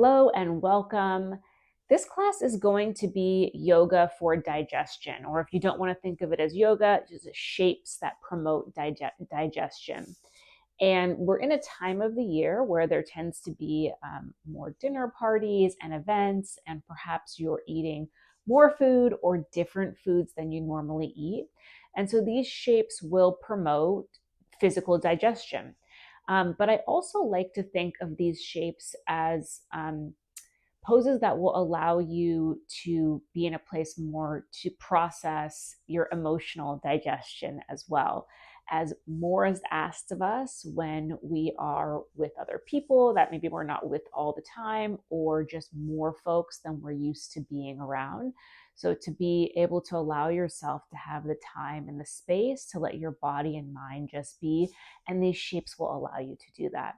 Hello and welcome. This class is going to be yoga for digestion, or if you don't want to think of it as yoga, just shapes that promote digestion. And we're in a time of the year where there tends to be more dinner parties and events, and perhaps you're eating more food or different foods than you normally eat. And so these shapes will promote physical digestion. But I also like to think of these shapes as poses that will allow you to be in a place more to process your emotional digestion, as well as more is asked of us when we are with other people that maybe we're not with all the time, or just more folks than we're used to being around. So to be able to allow yourself to have the time and the space to let your body and mind just be, and these shapes will allow you to do that.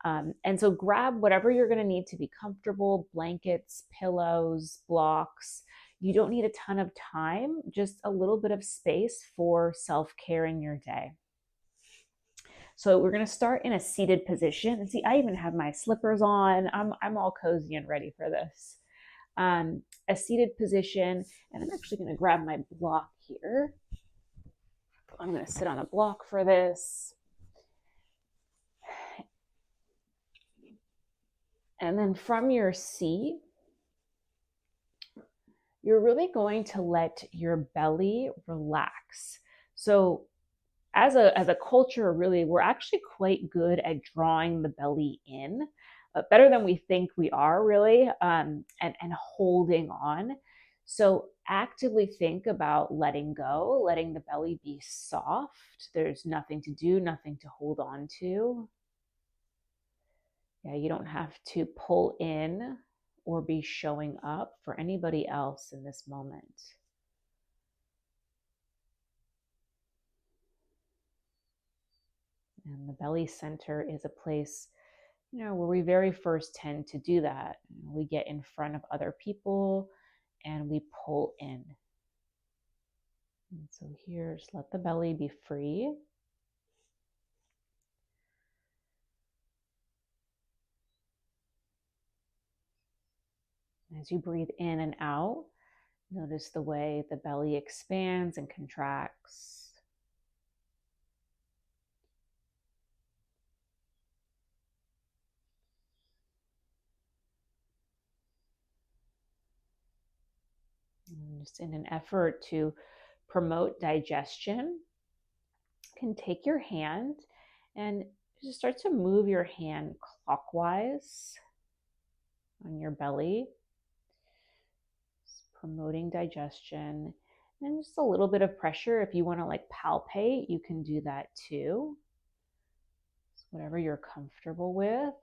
And so grab whatever you're going to need to be comfortable: blankets, pillows, blocks. You don't need a ton of time, just a little bit of space for self-care in your day. So we're going to start in a seated position. And see, I even have my slippers on. I'm all cozy and ready for this. A seated position, and I'm actually going to grab my block here. I'm going to sit on a block for this. And then from your seat, you're really going to let your belly relax. So as a culture, really, we're actually quite good at drawing the belly in, better than we think we are, really, and holding on. So actively think about letting go, letting the belly be soft. There's nothing to do, nothing to hold on to. Yeah, you don't have to pull in or be showing up for anybody else in this moment. And the belly center is a place, where we very first tend to do that. We get in front of other people and we pull in. And so here, just let the belly be free. As you breathe in and out, notice the way the belly expands and contracts. And just in an effort to promote digestion, you can take your hand and just start to move your hand clockwise on your belly, promoting digestion. And just a little bit of pressure. If you want to palpate, you can do that too. Just whatever you're comfortable with.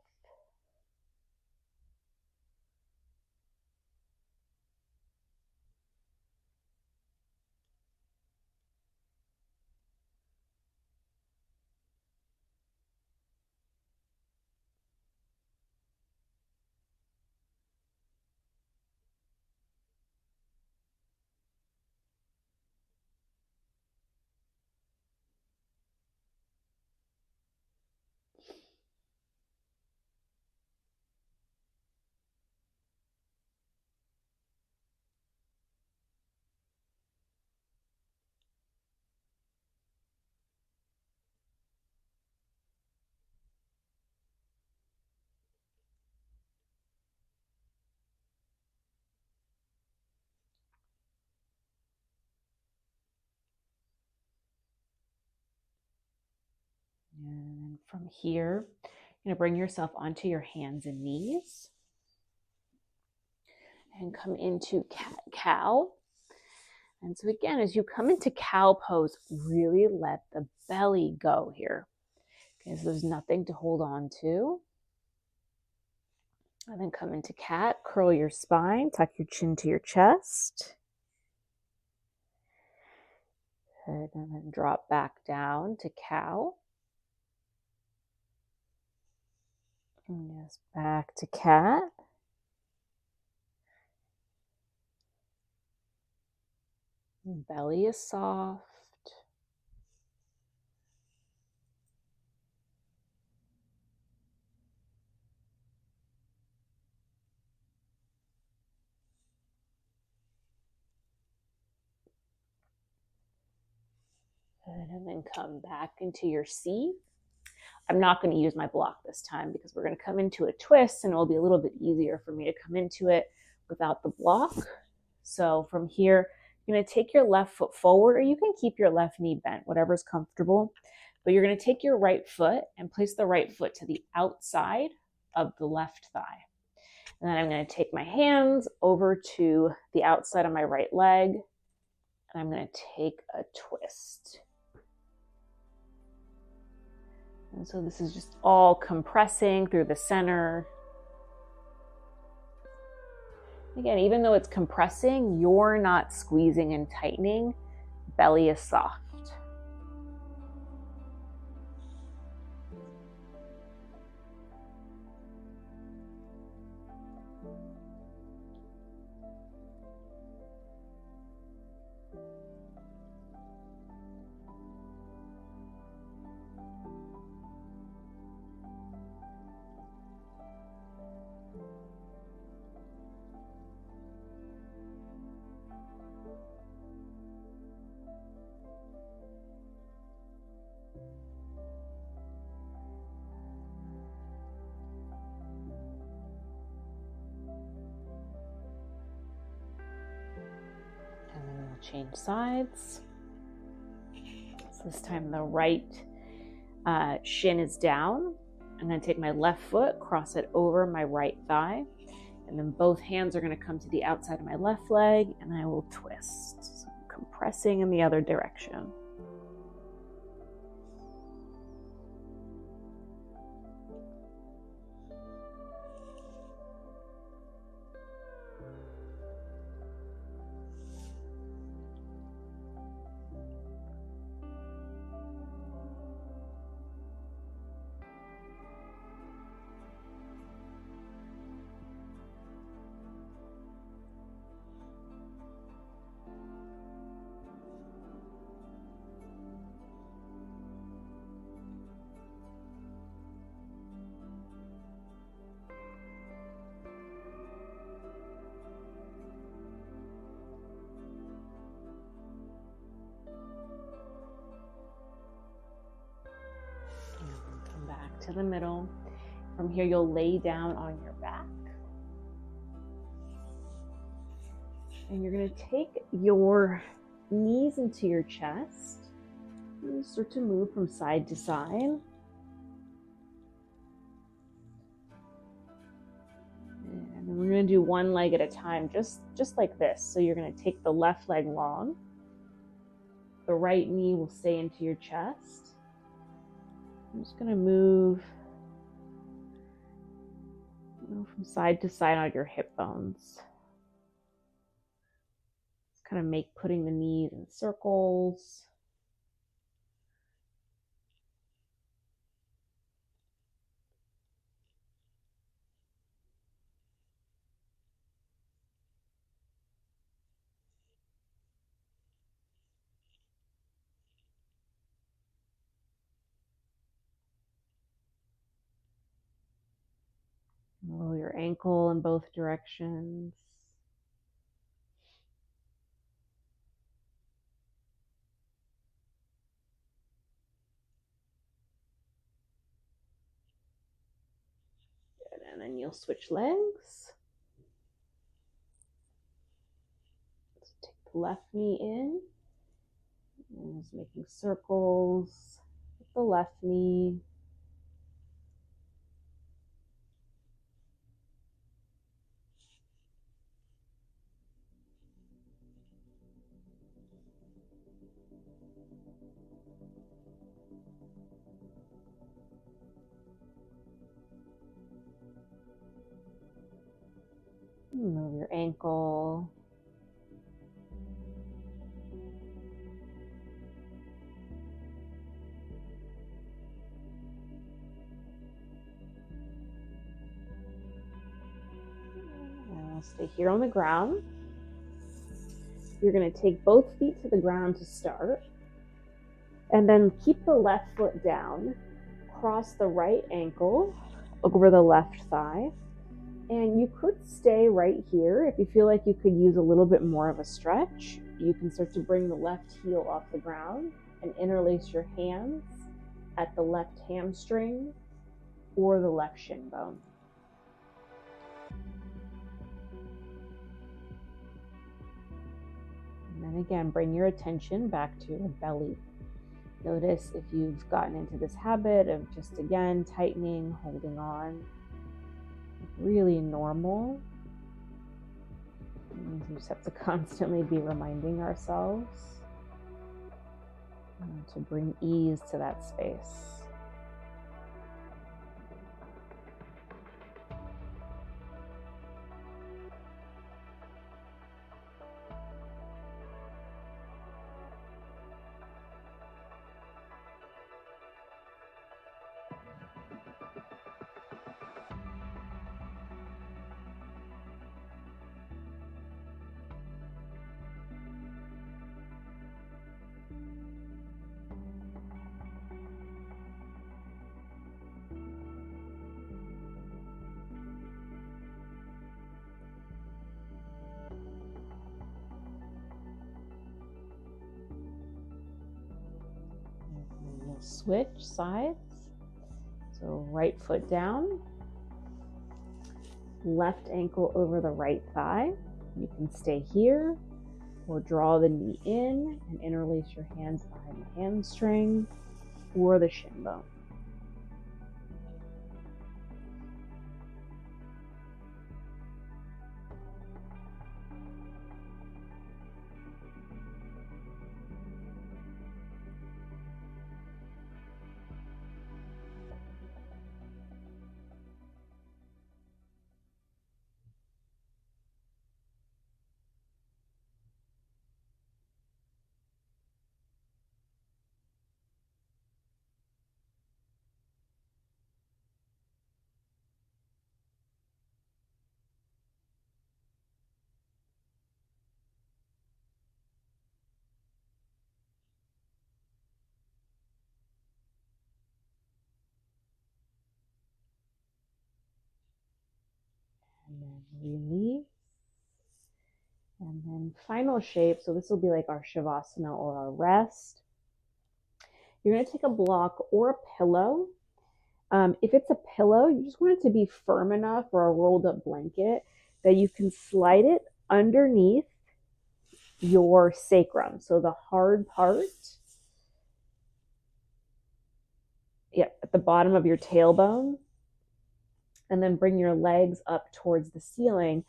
And from here, you're going to bring yourself onto your hands and knees and come into cat-cow. And so again, as you come into cow pose, really let the belly go here, because there's nothing to hold on to. And then come into cat, curl your spine, tuck your chin to your chest. Good, and then drop back down to cow. And just back to cat. Belly is soft. Good, and then come back into your seat. I'm not going to use my block this time because we're going to come into a twist and it'll be a little bit easier for me to come into it without the block. So from here, you're going to take your left foot forward, or you can keep your left knee bent, whatever's comfortable. But you're going to take your right foot and place the right foot to the outside of the left thigh. And then I'm going to take my hands over to the outside of my right leg, and I'm going to take a twist. And so this is just all compressing through the center. Again, even though it's compressing, you're not squeezing and tightening. Belly is soft. And then we'll change sides. So this time the right shin is down. I'm going to take my left foot, cross it over my right thigh, and then both hands are going to come to the outside of my left leg, and I will twist. So I'm compressing in the other direction. Back to the middle. From here, you'll lay down on your back. And you're going to take your knees into your chest and start to move from side to side. And then we're going to do one leg at a time, just like this. So you're going to take the left leg long. The right knee will stay into your chest. I'm just going to move from side to side on your hip bones. Just kind of putting the knees in circles. Roll your ankle in both directions. Good. And then you'll switch legs. So take the left knee in. And just making circles with the left knee. Move your ankle. And I'll stay here on the ground. You're going to take both feet to the ground to start. And then keep the left foot down. Cross the right ankle over the left thigh. And you could stay right here. If you feel like you could use a little bit more of a stretch, you can start to bring the left heel off the ground. and interlace your hands at the left hamstring or the left shin bone. And then again, bring your attention back to your belly. Notice if you've gotten into this habit of just again tightening, holding on. Really normal. We just have to constantly be reminding ourselves to bring ease to that space. We'll switch sides. So right foot down, left ankle over the right thigh. You can stay here or draw the knee in and interlace your hands behind the hamstring or the shin bone. And then release. And then final shape. So this will be like our Shavasana or our rest. You're going to take a block or a pillow. If it's a pillow, you just want it to be firm enough, or a rolled up blanket, that you can slide it underneath your sacrum. So the hard part, at the bottom of your tailbone, and then bring your legs up towards the ceiling.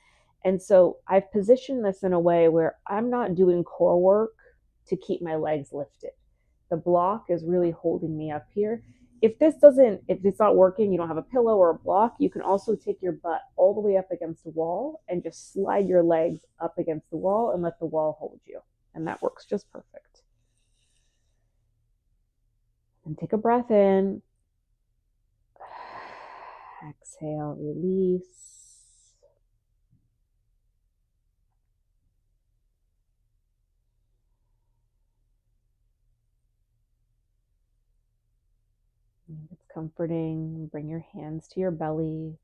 And so I've positioned this in a way where I'm not doing core work to keep my legs lifted. The block is really holding me up here. If it's not working, you don't have a pillow or a block, you can also take your butt all the way up against the wall and just slide your legs up against the wall and let the wall hold you. And that works just perfect. And take a breath in. Exhale, release. If it's comforting, bring your hands to your belly.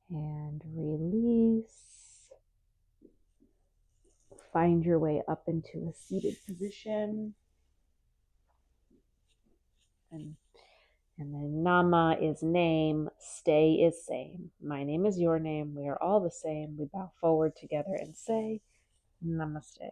And release. Find your way up into a seated position. And And then nama is name, stay is same. My name is your name. We are all the same. We bow forward together and say namaste.